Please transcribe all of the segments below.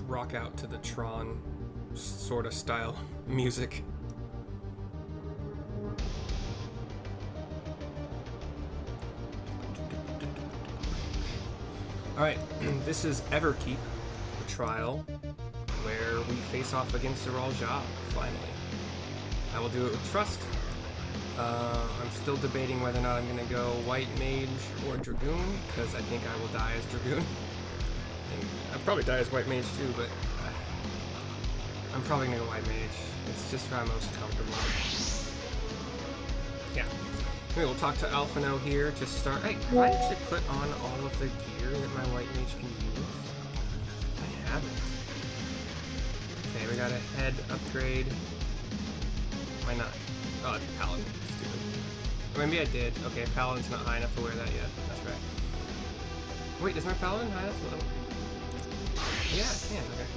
rock out to the Tron sort of style music. Alright, this is Everkeep, the trial, where we face off against Zoraal Ja, finally. I will do it with trust. I'm still debating whether or not I'm going to go White Mage or Dragoon, because I think I will die as Dragoon. And I'll probably die as White Mage too, but I'm probably going to go White Mage. It's just where I'm most comfortable. Yeah. Anyway, we'll talk to Alphino here to start. Hey, have I actually put on all of the gear that my White Mage can use? I haven't. Okay, we got a head upgrade. Why not? Oh, it's Paladin. Stupid. Or maybe I did. Okay, Paladin's not high enough to wear that yet. That's right. Wait, is my Paladin high enough to wear that? Yeah, I can. Okay.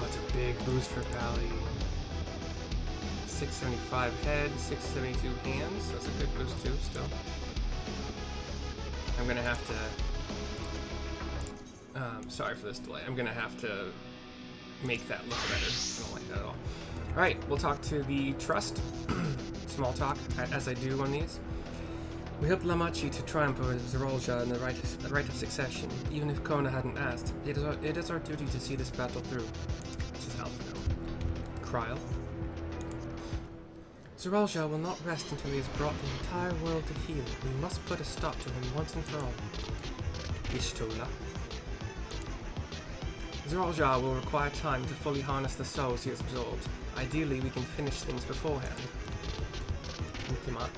Oh, it's a big boost for Pally. 675 head, 672 hands. That's a good boost too, still. I'm gonna have to... sorry for this delay. I'm gonna have to make that look better. I don't like that at all. Alright, we'll talk to the Trust. Small talk, as I do on these. We helped Lamachi to triumph over Zoraal Ja in the right of succession. Even if Kona hadn't asked, it is our duty to see this battle through. This is Alphino. Kryl. Zoraal Ja will not rest until he has brought the entire world to heel. We must put a stop to him once and for all. Ishtola. Zoraal Ja will require time to fully harness the souls he has absorbed. Ideally, we can finish things beforehand. Ultimat.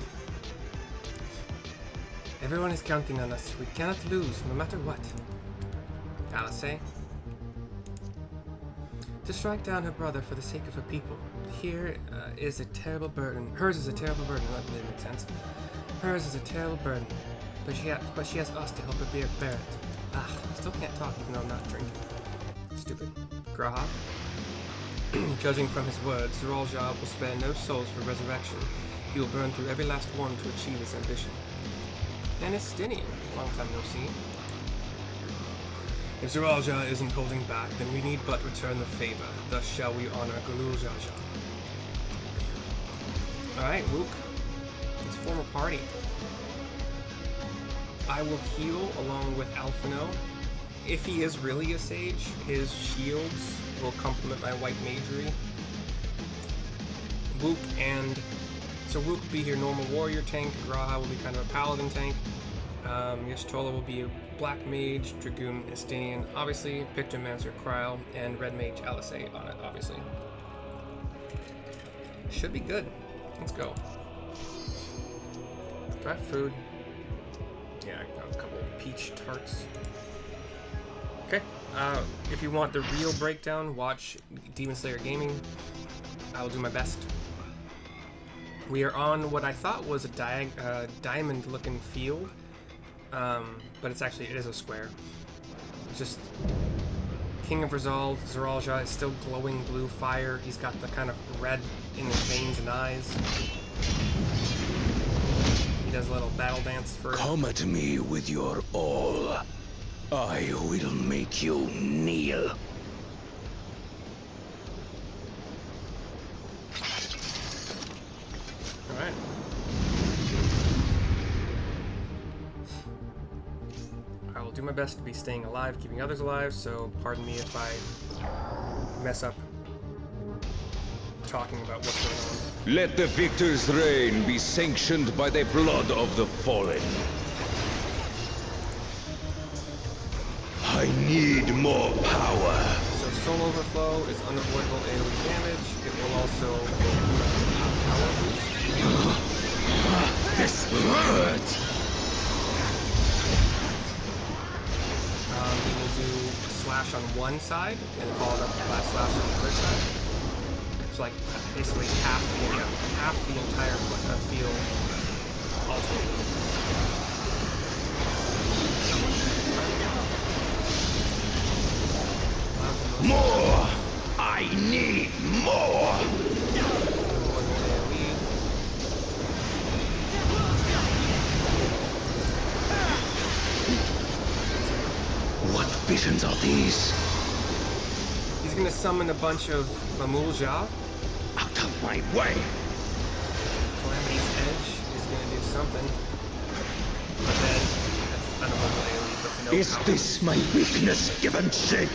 Everyone is counting on us. We cannot lose, no matter what. Alice. To strike down her brother for the sake of her people. Here is a terrible burden. Hers is a terrible burden. That didn't make sense. Hers is a terrible burden. But she has us to help her bear it. Ah, I still can't talk even though I'm not drinking. Stupid. Graha. Judging from his words, Zoraal Ja will spare no souls for resurrection. He will burn through every last one to achieve his ambition. And Estinian. Long time no see. If Zoraal Ja isn't holding back, then we need but return the favor. Thus shall we honor Zoraal Ja. Alright, Wook. Let's form a party. I will heal along with Alphino. If he is really a sage, his shields will complement my white magery. Wook and... So Wook will be your normal warrior tank, Graha will be kind of a paladin tank, Y'shtola will be a black mage, Dragoon, Estinian, obviously, Pictomancer, Kryl, and red mage Alice on it, obviously. Should be good. Let's go. Do I have food? Yeah, I got a couple of peach tarts. Okay, if you want the real breakdown, watch Demon Slayer Gaming. I will do my best. We are on what I thought was a diamond-looking field, but it is a square. It's just King of Zoraal Ja is still glowing blue fire. He's got the kind of red in his veins and eyes. He does a little battle dance for... Come at me with your all. I will make you kneel. Alright. I will do my best to be staying alive, keeping others alive, so pardon me if I mess up talking about what's going on. Let the victor's reign be sanctioned by the blood of the fallen. I need more power. So Soul Overflow is unavoidable AoE damage. It will also power boost. This hurts. He will do a slash on one side and followed up by a slash on the other side. It's like basically half the entire field alternating. More! I need more! What visions are these? He's gonna summon a bunch of Zoraal Ja. Out of my way! Calamity's Edge is gonna do something. But then, that's unavoidable AoE, but no Is power. this my weakness given shape?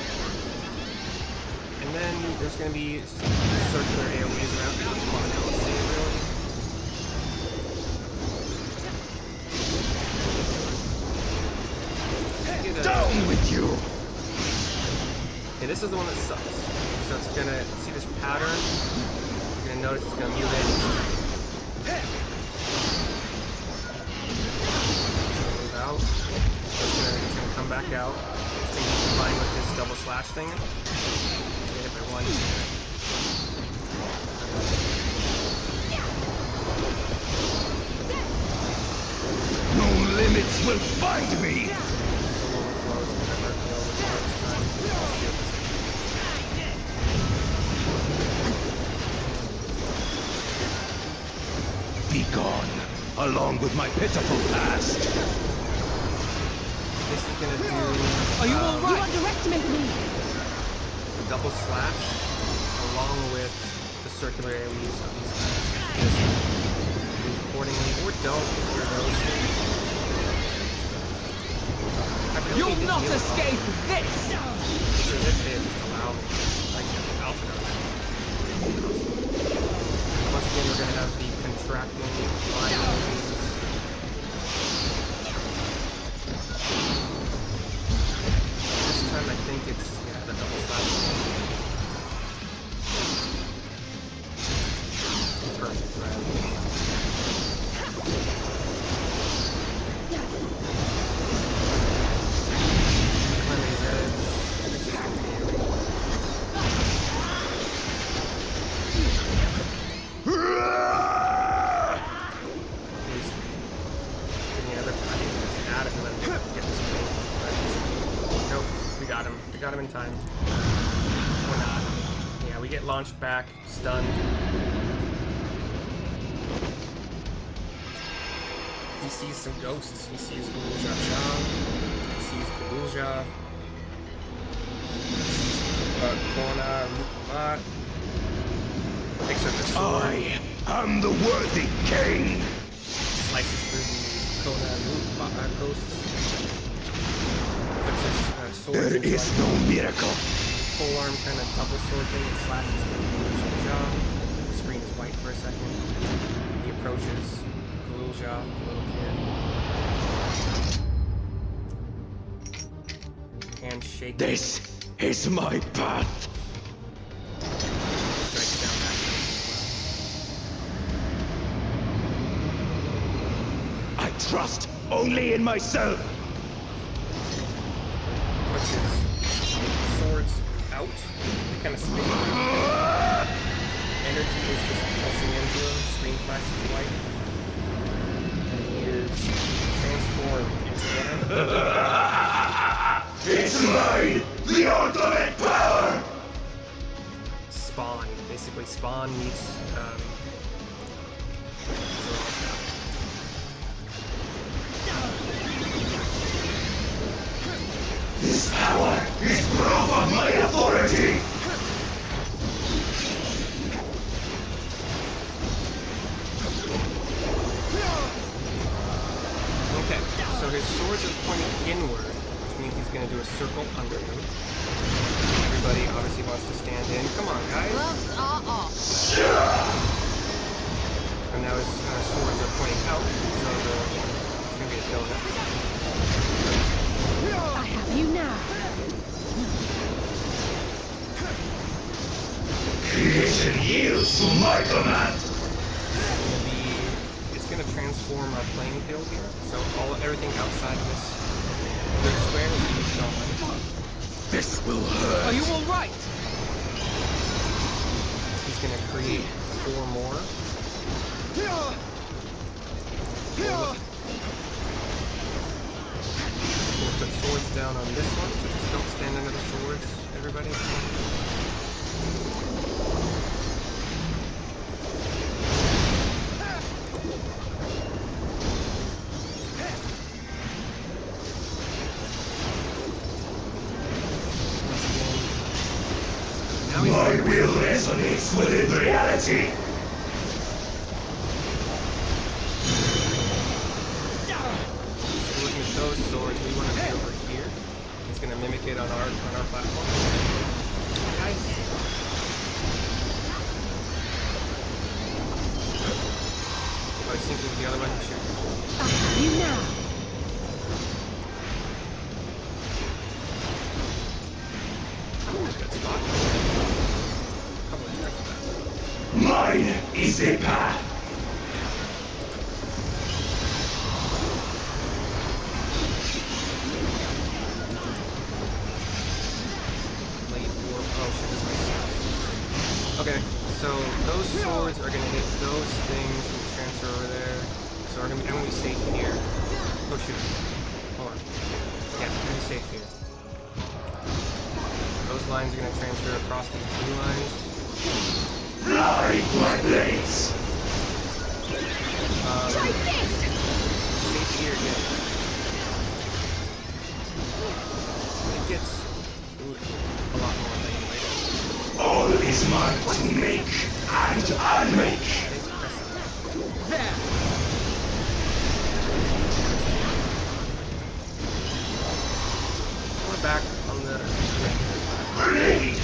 And then there's gonna be circular AoEs around. Come on now, let's see it really. Down with you! Okay, this is the one that sucks. So it's gonna see this pattern. You're gonna notice it's gonna move in. Move out. It's gonna come back out. It's gonna be combined with this double slash thing. Get hit by one. No limits will find me! Be gone, along with my pitiful past. This is gonna do. Are you all right? You underestimated me. A double slash along with the circular AoEs of these guys. Just move accordingly, or don't if you're those. I really You'll need to not heal escape this! It's as if they just allow me. Like Alpha knows. Once again, we're gonna have the contracting line AoEs. This time I think it's the double slash. Perfect, right? Calamity's Edge. This is gonna be Nope, we got him. We got him in time. Or not. Yeah, we get launched back, stunned. He sees some ghosts. He sees Zoraal Ja. He sees Zoraal Ja. He sees Kona, Rukumat. Picks up the sword. I am the worthy king! Slices through the Kona and Rukumat ghosts. Puts his sword There into is like no miracle. polearm kind of double sword thing and slashes through Zoraal Ja. The screen is white for a second. He approaches Zoraal Ja, the little kid. Hand shaking. This is my path. Strikes down that ghost as I trust only in myself. well. Puts his swords out. They kind of spin around. Energy is just pulsing into him. Screen flashes white. And he is transformed into whatever. It's mine, the ultimate power. Spawn. Basically, Spawn meets Zoraal Ja. This power is proof of my authority. Okay, so his swords are pointing inward, which means he's going to do a circle under him. Everybody obviously wants to stand in. Come on, guys. Gloves are off. And now his swords are pointing out, so it's going to be a donut. I have you now. Creation yields to my command. It's going to transform our playing field here. So everything outside of this good square is going to be gone. This will hurt. Are you all right? He's going to create 4 more. We'll put swords down on this one, so just don't stand under the swords, everybody. will resonate within reality. So we're looking at those swords. We want to be over here. It's going to mimic it on our platform. Nice. I was thinking with the other one. Shoot. I have you now. Probably a good spot. Probably not that. Mine is the path. Blade warp. Oh shit, this one sucks. Okay, so those swords are gonna hit those things and transfer over there. So I'm gonna be safe here. Oh shoot. Hold on. Yeah, I'm gonna be safe here. Those lines are gonna transfer across these blue lines. Fly, my blades. Safe here again. It gets a lot more lane later. All is mine to make and unmake. There. We're back on the regular path. Blade.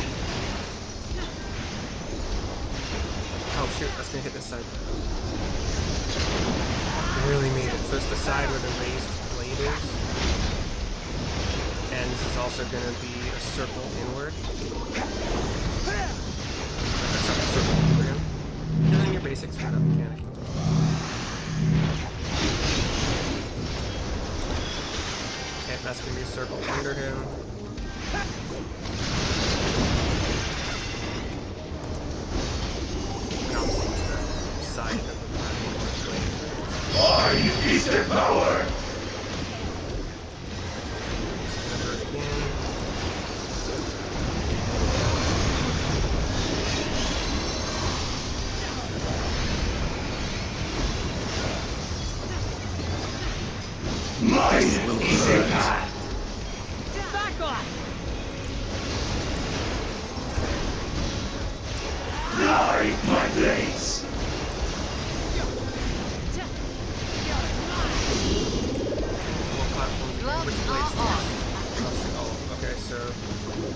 Oh shoot, that's gonna hit this side. Barely made it. So it's the side where the raised blade is. And this is also gonna be a circle inward. A circle over him. And then your basic spread up mechanic. Okay, that's gonna be a circle under him. And obviously the side of the platform is blade. Mine is the power. Never again. Mine is the path. Back off. Fly, my blades. Four platforms again. Which blade's next? Oh, okay, so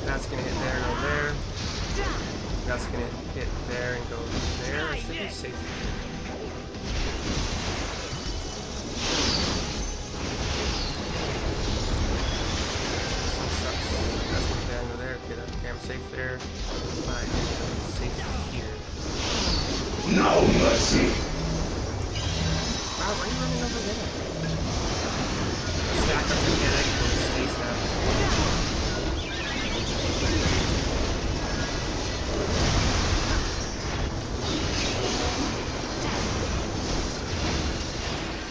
that's gonna hit there and go there. That's gonna hit there and go there. It should be safe here. This one sucks. That's gonna hit there and go there. Okay, okay, I'm safe there. I'm safe here. No mercy. Wow, why are you running over there? Stack up mechanic or stay stacked.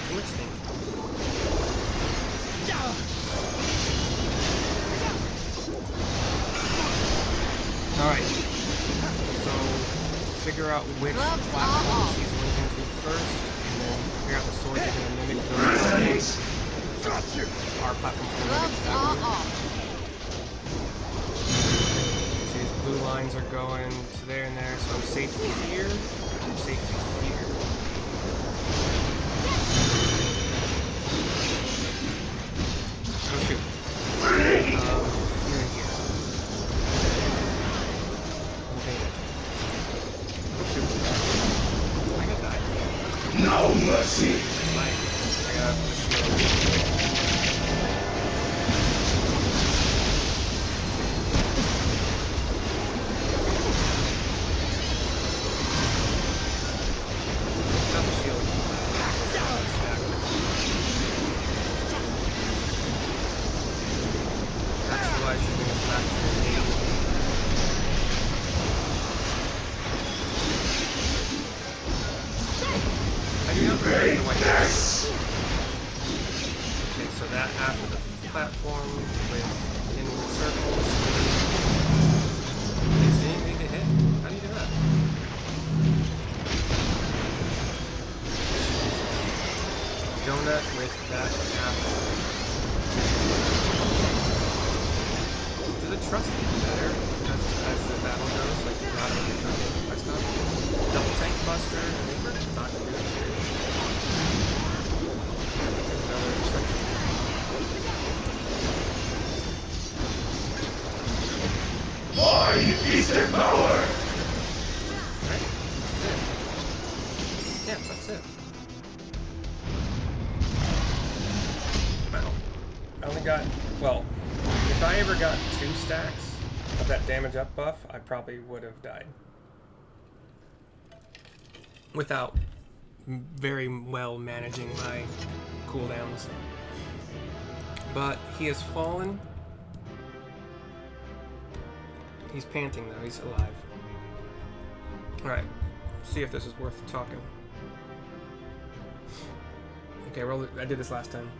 Too much thinking. Alright. So figure out which platforms he's linking to first, and then figure out the swords are gonna mimic those platforms. Our platform's gonna mimic that one. See, these blue lines are going to there and there, so I'm safe here. I'm safe here. Oh shoot. Here and here. Okay. Oh shoot. I got died. No mercy. Bye. I got a shield. Got the shield. Stack. That's why I should bring us back to the gate. I do not regret the white dice. Okay, so that half of the platform with inward circles. Please didn't need to hit. How do you do that? Donut with that half. Do the trust get better as as the battle goes, like not getting my stuff. Double tank buster, and we're not gonna do it. There's another section. Mine is the power! Alright, that's it. Yeah, that's it. Wow. I only got, well, if I ever got 2 stacks of that damage up buff, I probably would have died. Without very well managing my cooldowns. But he has fallen. He's panting though, he's alive. Alright, see if this is worth talking. Okay, roll it. I did this last time.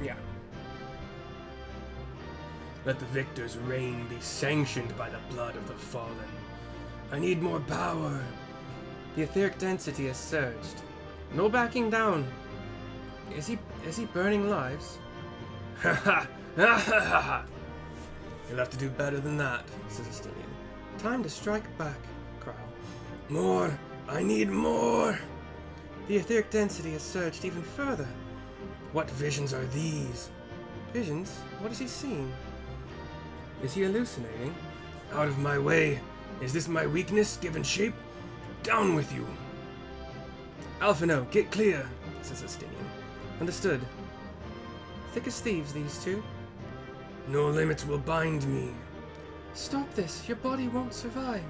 Yeah. Let the victor's reign be sanctioned by the blood of the fallen. I need more power. The etheric density has surged. No backing down. Is he burning lives? Ha ha ha ha ha! You'll have to do better than that, says Estinian. Time to strike back, Crow. More! I need more! The etheric density has surged even further. What visions are these? Visions? What is he seeing? Is he hallucinating? Out of my way! Is this my weakness given shape? Down with you! Alphino, get clear, says Estinian. Understood. Thick as thieves, these two. No limits will bind me. Stop this. Your body won't survive.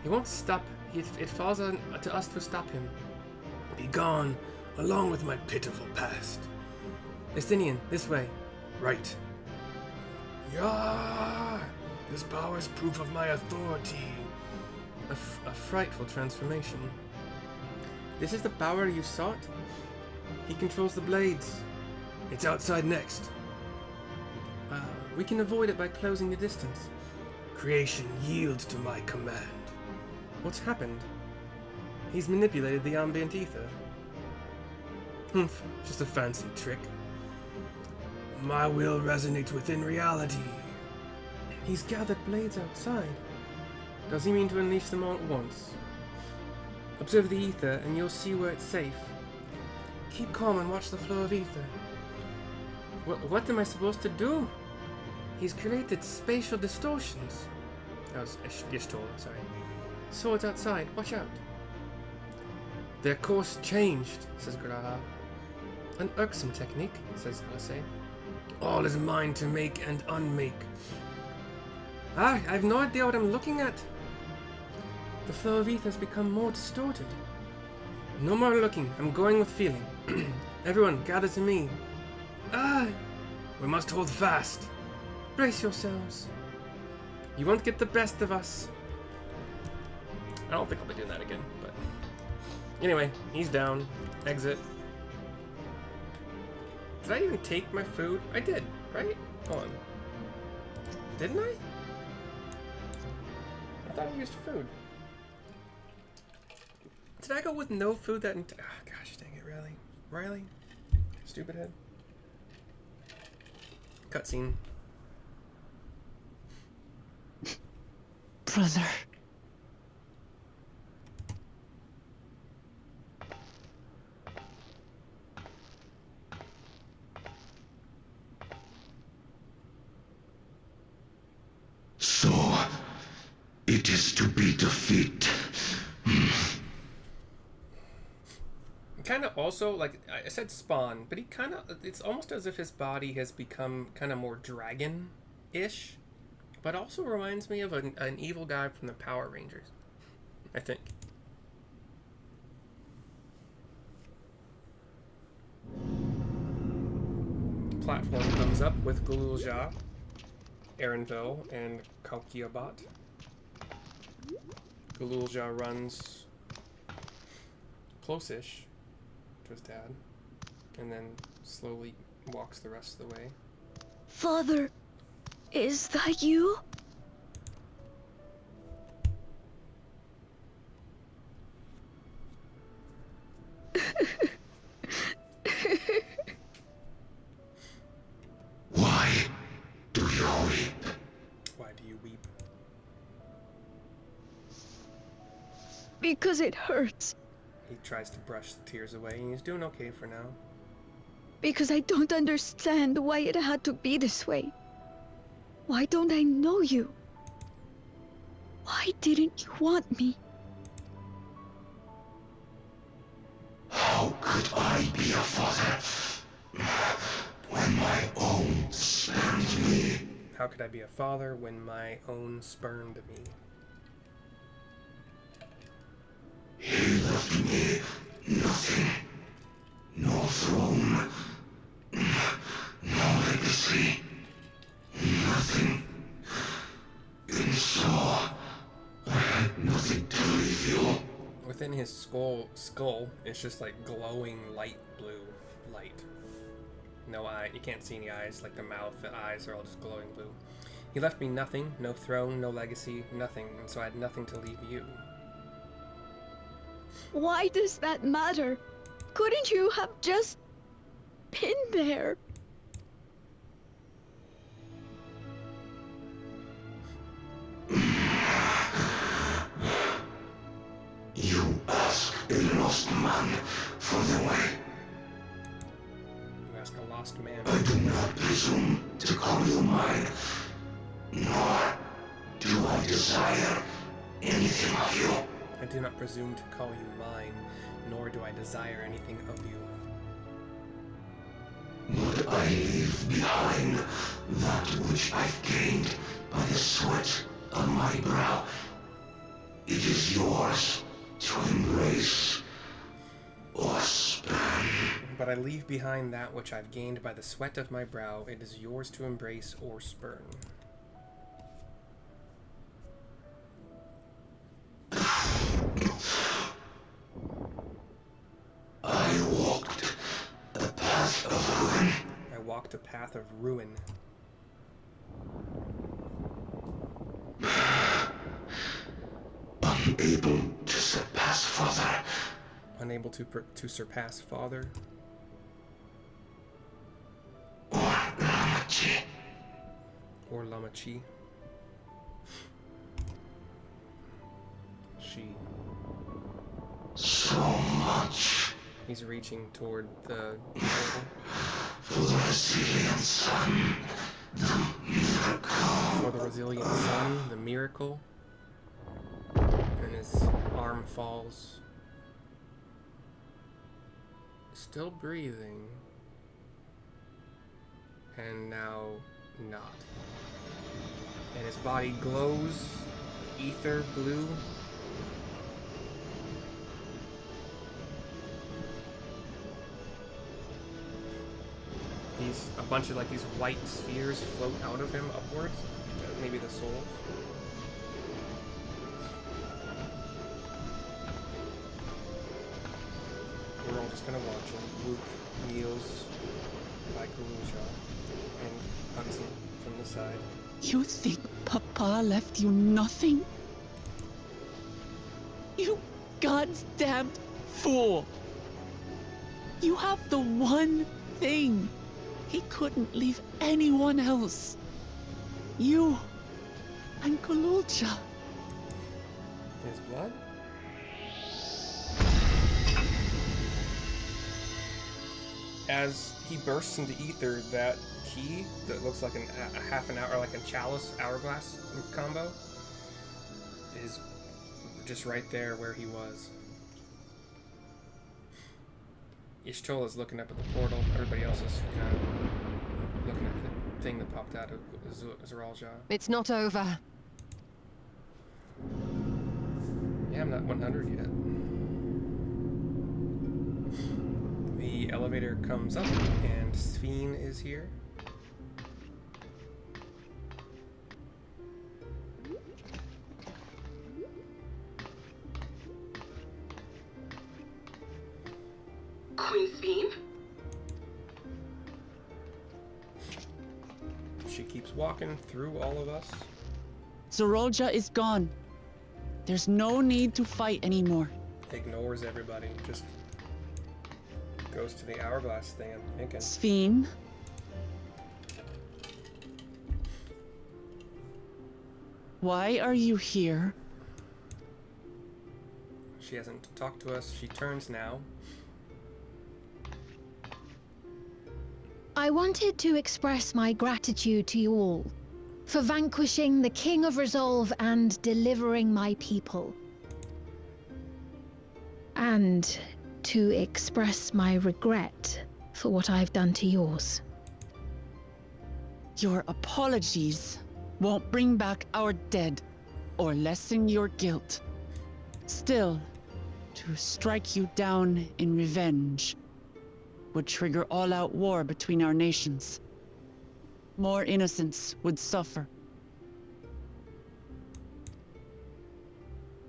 He won't stop. It falls on to us to stop him. Be gone, along with my pitiful past. Estinian, this way. Right. Yah! This power is proof of my authority. A frightful transformation. This is the power you sought? He controls the blades. It's outside next. We can avoid it by closing the distance. Creation yields to my command. What's happened? He's manipulated the ambient ether. Humph, just a fancy trick. My will resonates within reality. He's gathered blades outside. Does he mean to unleash them all at once? Observe the ether and you'll see where it's safe. Keep calm and watch the flow of ether. What am I supposed to do? He's created spatial distortions. That was Ishtor, sorry. Swords outside, watch out. Their course changed, says Graha. An irksome technique, says Alase. All is mine to make and unmake. I have no idea what I'm looking at. The flow of ether has become more distorted. No more looking, I'm going with feeling. Everyone, gather to me. We must hold fast. Brace yourselves. You won't get the best of us. I don't think I'll be doing that again, but... Anyway, he's down. Exit. Did I even take my food? I did, right? Hold on. Didn't I? I thought I used food. Did I go with no food that... gosh dang it, really? Riley? Stupid head. Cutscene. Brother. So, it is to be defeat. Kind of also, like, I said spawn, but he kind of, it's almost as if his body has become kind of more dragon-ish, but also reminds me of an evil guy from the Power Rangers, I think. Platform comes up with Zoraal Ja, Erenville, and Kalkiabat. Zoraal Ja runs close-ish to his dad, and then slowly walks the rest of the way. Father, is that you? Why do you Because it hurts. He tries to brush the tears away, and he's doing okay for now. Because I don't understand why it had to be this way. Why don't I know you? Why didn't you want me? How could I be a father when my own spurned me? How could I be a father when my own spurned me? He left me nothing. No throne. No legacy. Nothing. And so, I had nothing to leave you. Within his skull, it's just like glowing light blue light. No eye. You can't see any eyes. Like the mouth, the eyes are all just glowing blue. He left me nothing. No throne, no legacy, nothing. And so I had nothing to leave you. Why does that matter? Couldn't you have just been there? You ask a lost man for the way. You ask a lost man. I do not presume to call you mine, nor do I desire anything of you. I do not presume to call you mine, nor do I desire anything of you. Would I leave behind that which I've gained by the sweat on my brow? It is yours to embrace or spurn. But I leave behind that which I've gained by the sweat of my brow. It is yours to embrace or spurn. I walked a path of ruin. I walked a path of ruin. Unable to surpass Father. Unable to surpass Father. Or Ramachi. Or Lamachi. She. So much He's reaching toward the table. for the resilient sun, the miracle. For the resilient sun, the miracle. And his arm falls. Still breathing. And now not. And his body glows ether blue. A bunch of like these white spheres float out of him upwards. Maybe the souls. We're all just gonna watch him. Luke kneels by Zoraal Ja and hugs him from the side. You think Papa left you nothing? You goddamn fool! You have the one thing he couldn't leave anyone else. You and Zoraal Ja. His blood? As he bursts into ether, that key that looks like a half an hour, like a chalice hourglass combo, is just right there where he was. Ishtola is looking up at the portal. Everybody else is kind of looking at the thing that popped out of Zoraal Ja. It's not over. Yeah, I'm not 100 yet. The elevator comes up, and Sphene is here. Queen Sphene? She keeps walking through all of us. Zoraal Ja is gone. There's no need to fight anymore. Ignores everybody. Just goes to the hourglass thing, I'm thinking. Sphene. Why are you here? She hasn't talked to us. She turns now. I wanted to express my gratitude to you all for vanquishing the King of Resolve and delivering my people. And to express my regret for what I've done to yours. Your apologies won't bring back our dead or lessen your guilt. Still, to strike you down in revenge would trigger all-out war between our nations. More innocents would suffer.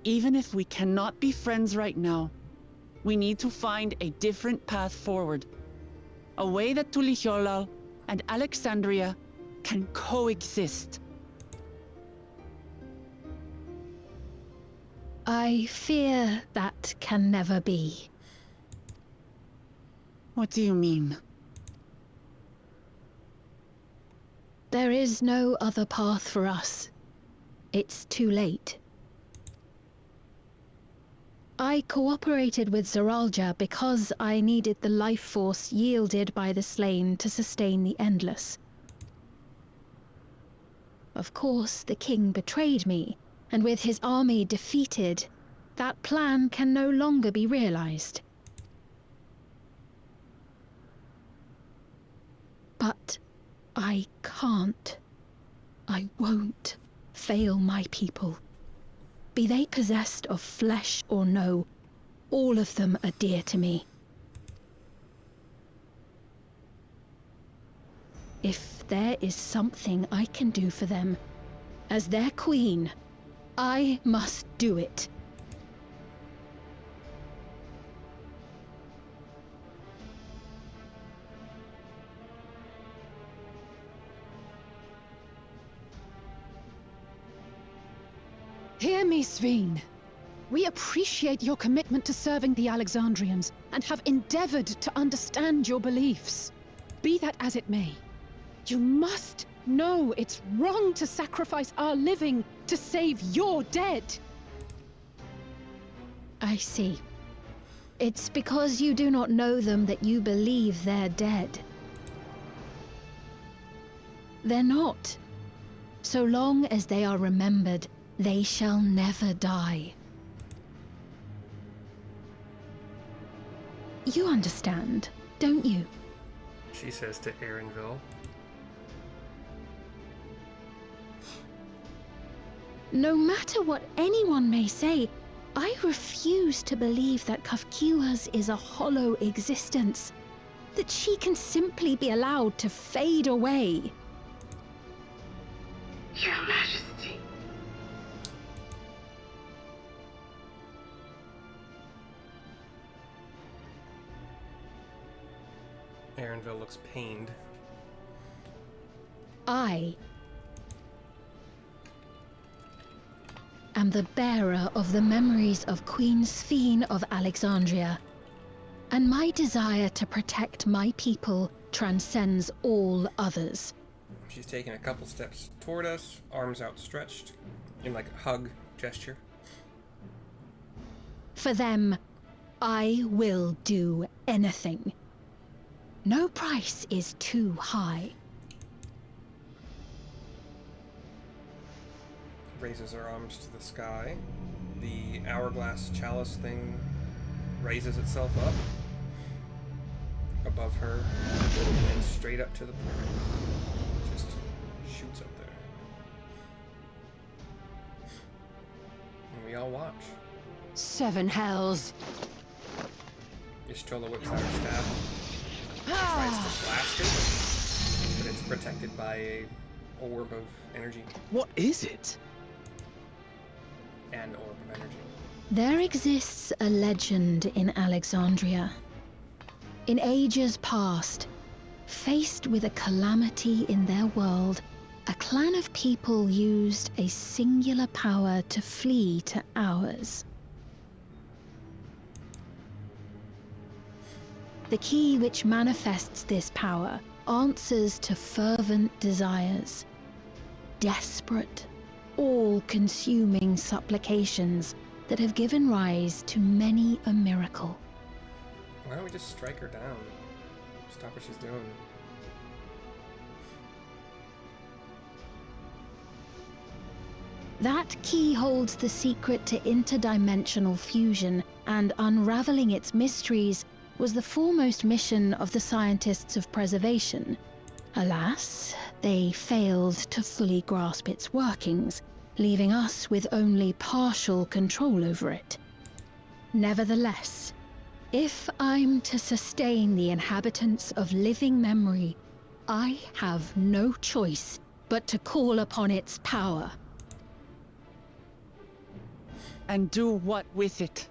Even if we cannot be friends right now, we need to find a different path forward. A way that Tuliholal and Alexandria can coexist. I fear that can never be. What do you mean? There is no other path for us. It's too late. I cooperated with Zoraal Ja because I needed the life force yielded by the slain to sustain the Endless. Of course, the king betrayed me, and with his army defeated, that plan can no longer be realized. But I can't. I won't fail my people. Be they possessed of flesh or no, all of them are dear to me. If there is something I can do for them, as their queen, I must do it. Hear me, Sveen. We appreciate your commitment to serving the Alexandrians and have endeavored to understand your beliefs. Be that as it may, you must know it's wrong to sacrifice our living to save your dead. I see. It's because you do not know them that you believe they're dead. They're not. So long as they are remembered, they shall never die. You understand, don't you? She says to Aaronville. No matter what anyone may say, I refuse to believe that Kafkiwas is a hollow existence, that she can simply be allowed to fade away. Your Majesty. Aaronville looks pained. I am the bearer of the memories of Queen Sveen of Alexandria, and my desire to protect my people transcends all others. She's taking a couple steps toward us, arms outstretched, in like a hug gesture. For them, I will do anything. No price is too high. Raises her arms to the sky. The hourglass chalice thing raises itself up above her and then straight up to the portal. Just shoots up there. And we all watch. 7 hells. Ishtola whips out her staff. Tries to blast it, but it's protected by a orb of energy. What is it? An orb of energy. There exists a legend in Alexandria. In ages past, faced with a calamity in their world, a clan of people used a singular power to flee to ours. The key which manifests this power answers to fervent desires. Desperate, all-consuming supplications that have given rise to many a miracle. Why don't we just strike her down? Stop what she's doing. That key holds the secret to interdimensional fusion, and unraveling its mysteries was the foremost mission of the scientists of preservation. Alas, they failed to fully grasp its workings, leaving us with only partial control over it. Nevertheless, if I'm to sustain the inhabitants of living memory, I have no choice but to call upon its power. And do what with it?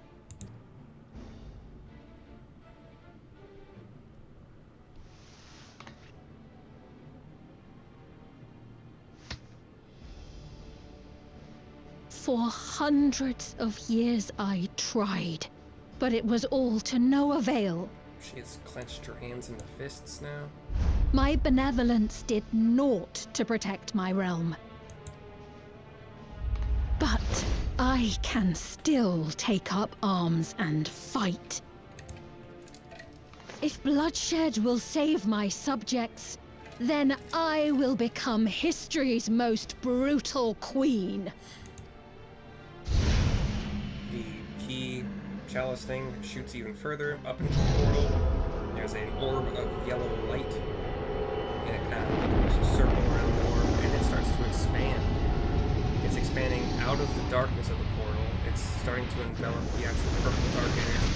For hundreds of years I tried, but it was all to no avail. She has clenched her hands into fists now. My benevolence did naught to protect my realm. But I can still take up arms and fight. If bloodshed will save my subjects, then I will become history's most brutal queen. The key chalice thing shoots even further up into the portal. There's an orb of yellow light, and it kind of there's a circle around the orb, and it starts to expand. It's expanding out of the darkness of the portal. It's starting to envelop the actual purple dark energy.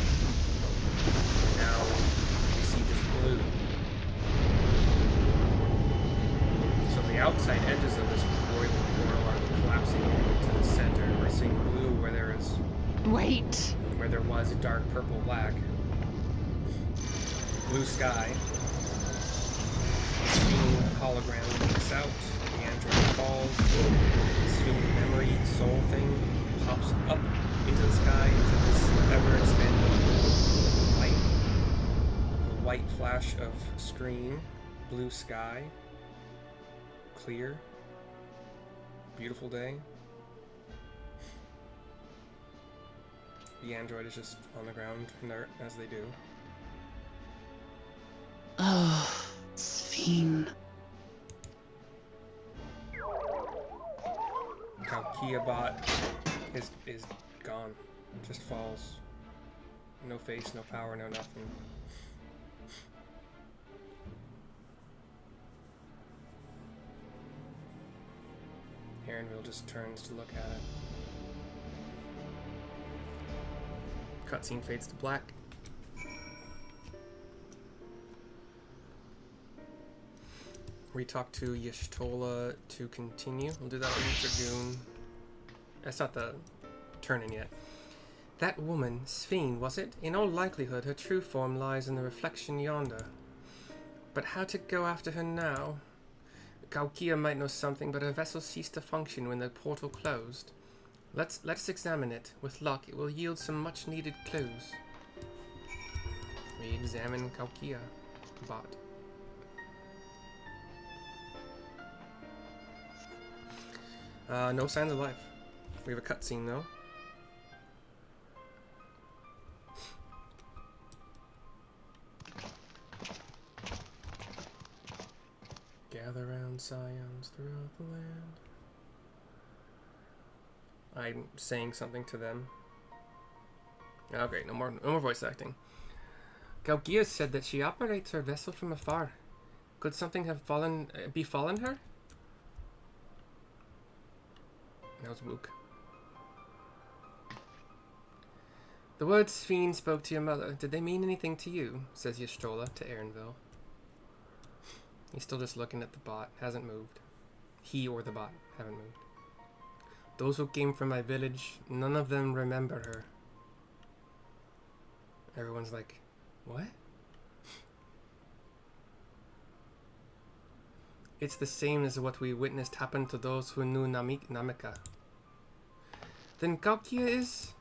And now we see just blue. So the outside edges of this boiling portal are collapsing into the center. We're seeing blue where there is Wait! where there was a dark purple black. Blue sky. The Fiend hologram leaks out. The android falls. This Fiend memory soul thing pops up into the sky, into this ever-expanding light. The white flash of screen. Blue sky. Clear. Beautiful day. The android is just on the ground, inert, as they do. Oh, Sphene. Kalkiabot is gone. Just falls. No face, no power, no nothing. Aaronville just turns to look at it. Cutscene fades to black. We talk to Y'shtola to continue. We'll do that on Dragoon. That's not the turn-in yet. That woman, Sphene, was it? In all likelihood, her true form lies in the reflection yonder. But how to go after her now? Kaukia might know something, but her vessel ceased to function when the portal closed. Let's examine it. With luck, it will yield some much-needed clues. We examine Kaukia bot. No signs of life. We have a cutscene though. Gather round scions throughout the land. I'm saying something to them. Okay, no more voice acting. Galgia said that she operates her vessel from afar. Could something have befallen her? That was Wook. The words Sphene spoke to your mother, did they mean anything to you? Says Y'shtola to Aaronville. He's still just looking at the bot, hasn't moved. He or the bot haven't moved. Those who came from my village, none of them remember her. Everyone's like, what? It's the same as what we witnessed happen to those who knew Namika. Then Kaukia is...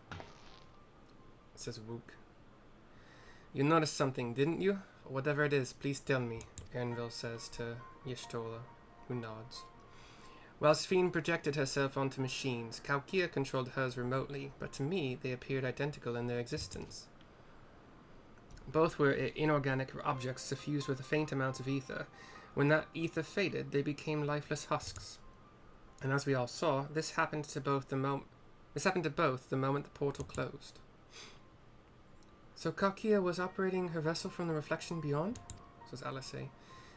Says Wook. You noticed something, didn't you? Whatever it is, please tell me, Aaronville says to Y'shtola, who nods. While Sphene projected herself onto machines, Kaukia controlled hers remotely, but to me they appeared identical in their existence. Both were inorganic objects suffused with faint amounts of ether. When that ether faded, they became lifeless husks. And as we all saw, this happened to both the moment the portal closed. So Kaukia was operating her vessel from the reflection beyond? Says Alice.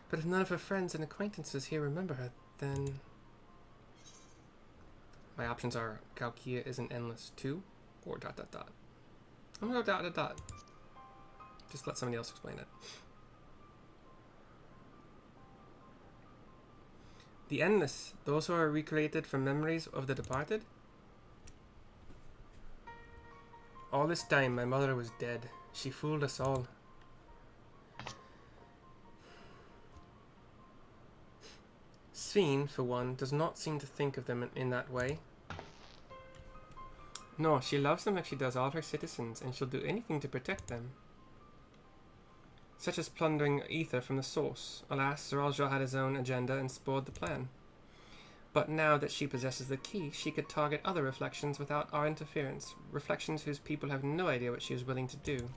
But if none of her friends and acquaintances here remember her, then... My options are Kaukia isn't endless too, or ... I'm gonna go ... Just let somebody else explain it. The endless, those who are recreated from memories of the departed? All this time my mother was dead. She fooled us all. Sphene, for one, does not seem to think of them in that way. No, she loves them like she does all her citizens, and she'll do anything to protect them. Such as plundering ether from the source. Alas, Zoraal Ja had his own agenda and spoiled the plan. But now that she possesses the key, she could target other reflections without our interference. Reflections whose people have no idea what she is willing to do.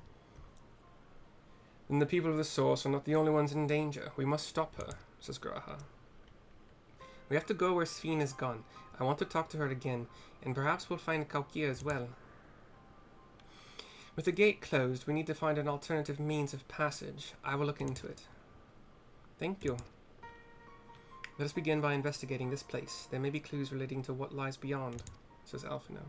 And the people of the source are not the only ones in danger. We must stop her, says Graha. We have to go where Sphene is gone. I want to talk to her again, and perhaps we'll find Kaukia as well. With the gate closed, we need to find an alternative means of passage. I will look into it. Thank you. Let us begin by investigating this place. There may be clues relating to what lies beyond, says Alphino.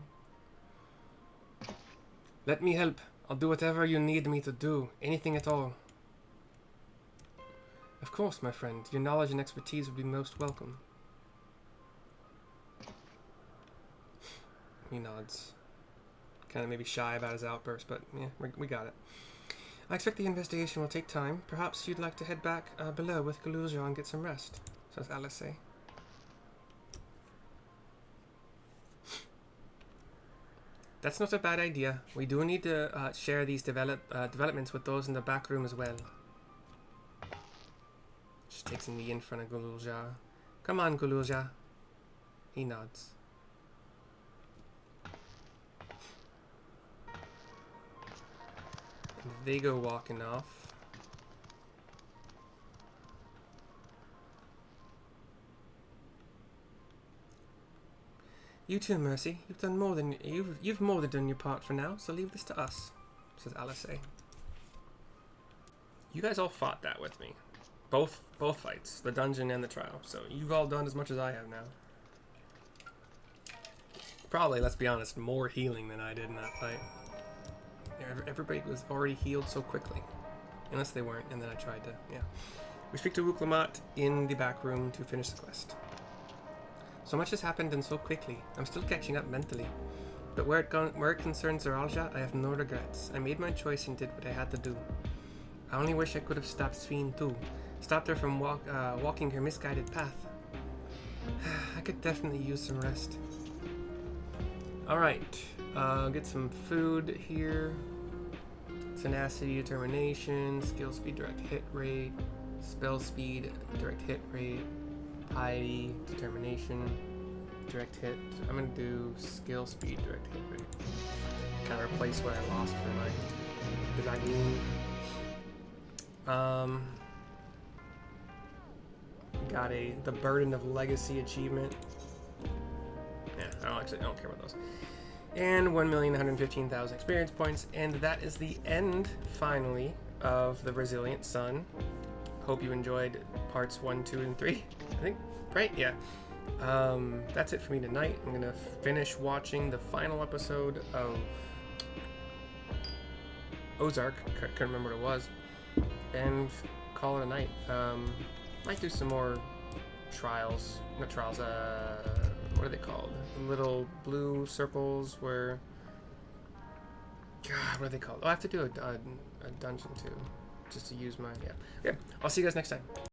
Let me help. I'll do whatever you need me to do. Anything at all. Of course, my friend. Your knowledge and expertise would be most welcome. He nods. Kind of maybe shy about his outburst, but yeah, we got it. I expect the investigation will take time. Perhaps you'd like to head back below with Zoraal and get some rest, says Alice. That's not a bad idea. We do need to share these developments with those in the back room as well. She takes a knee in front of Zoraal Ja. Come on, Zoraal Ja. He nods. And they go walking off. You too, Mercy. You've more than done your part for now, so leave this to us, says Alice. You guys all fought that with me. Both fights, the dungeon and the trial. So you've all done as much as I have now. Probably, let's be honest, more healing than I did in that fight. Everybody was already healed so quickly. Unless they weren't, and then I tried to, yeah. We speak to Wuklamat in the back room to finish the quest. So much has happened and so quickly. I'm still catching up mentally. But where it concerns Zoraal Ja, I have no regrets. I made my choice and did what I had to do. I only wish I could have stopped Sphene too. Stopped her from walking her misguided path. I could definitely use some rest. Alright, get some food here. Tenacity, determination, skill speed, direct hit rate, spell speed, direct hit rate, piety, determination, direct hit. I'm gonna do skill speed, direct hit rate. Kind of replace what I lost for my dragoon. Got the Burden of Legacy achievement. Yeah, I don't care about those. And 1,115,000 experience points, and that is the end, finally, of The Resilient Sun. Hope you enjoyed parts 1, 2, and 3. I think, right? Yeah. That's it for me tonight. I'm gonna finish watching the final episode of Ozark. Couldn't remember what it was, and call it a night. Might do some more trials. Not trials. What are they called? Little blue circles where... God, what are they called? Oh, I have to do a dungeon too, just to use my... Yeah. I'll see you guys next time.